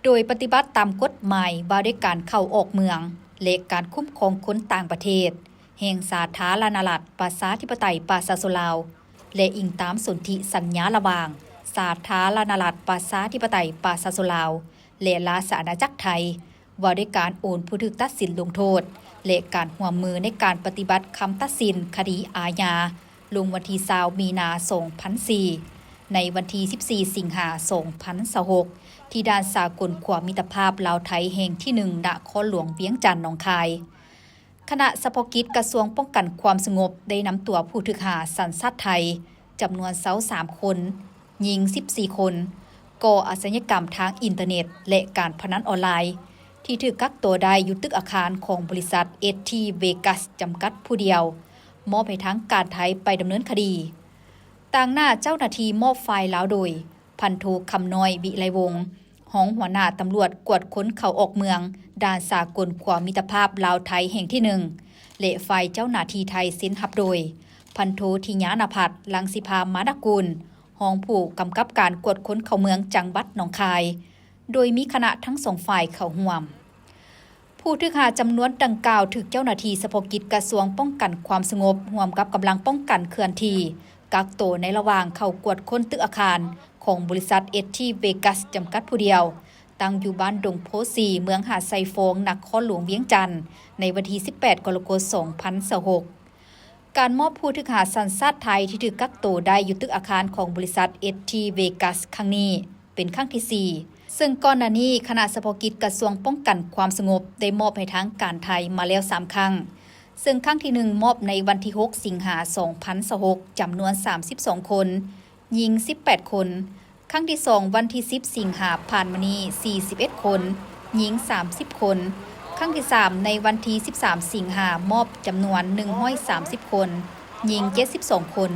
โดยปฏิบัติตามกฎหมายว่าด้วยการเข้าออกเมืองและการคุ้มครองคนต่างประเทศแห่งสาธารณรัฐประชาธิปไตยประชาชนลาวและอิงตามสนธิสัญญาระหว่างสาธารณรัฐประชาธิปไตยประชาชนลาวและราชอาณาจักรไทยว่าด้วยการโอนผู้ถูกตัดสินลงโทษและการร่วมมือในการปฏิบัติคำตัดสินคดีอาญาลงวันที่20มีนาคม2004ในวันที่14สิงหาคม2026ที่ด้านสากลความมิตรภาพลาวไทยแห่งที่1ณนครหลวงเวียงจันทน์หนองคายคณะเฉพาะกิจกระทรวงป้องกันความสงบได้นำตัวผู้ถูกหาสัญชาติไทยจำนวน23คนหญิง14คนก่ออาชญากรรมทางอินเทอร์เน็ตและการพนันออนไลน์ที่ถูกกักตัวได้อยู่ตึกอาคารของบริษัท ST Vegas จำกัดผู้เดียวมอบให้ทางการไทยไปดำเนินคดีต่างหน้าเจ้าหน้าที่มอบไฟล์ลาวโดยพันโทคำน้อยวิไลวงศ์รองหัวหน้าตำรวจกวดค้นเข้าออกเมืองด่านสากลความมิตรภาพลาวไทยแห่งที่1และฝ่ายเจ้าหน้าที่ไทยเซ็นรับโดยพันโทธิญาณพัฒน์ลังสิภามาดกุลรองผู้กำกับการกวดค้นเข้าเมืองจังหวัดหนองคายโดยมีคณะทั้งสองฝ่ายเข้าร่วมผู้ถูกหาจำนวนดังกล่าวถูกเจ้าหน้าที่เฉพาะกิจกระทรวงป้องกันความสงบร่วมกับกำลังป้องกันเคลื่อนที่กักตัวในระหว่างเข้ากวดค้นตึกอาคารของบริษัท ST Vegas จำกัดผู้เดียวตั้งอยู่บ้านดงโพสีเมืองหาดไซฟงนครหลวงเวียงจันทน์ในวันที่18กรกฎาคม2026การมอบผู้ถูกหาสัญชาติไทยที่ถูกกักตัวได้อยู่ตึกอาคารของบริษัท ST Vegas ครั้งนี้เป็นครั้งที่4ซึ่งก่อนหน้านี้คณะเฉพาะกิจกระทรวงป้องกันความสงบได้มอบให้ทางการไทยมาแล้ว3ครั้งซึ่งครั้งที่1มอบในวันที่6สิงหาคม2026จำนวน32คนหญิง18คนครั้งที่2วันที่10สิงหาผ่านมานี้41คนหญิง30คนครั้งที่3ในวันที่13สิงหามอบจำนวน130คนหญิง72คน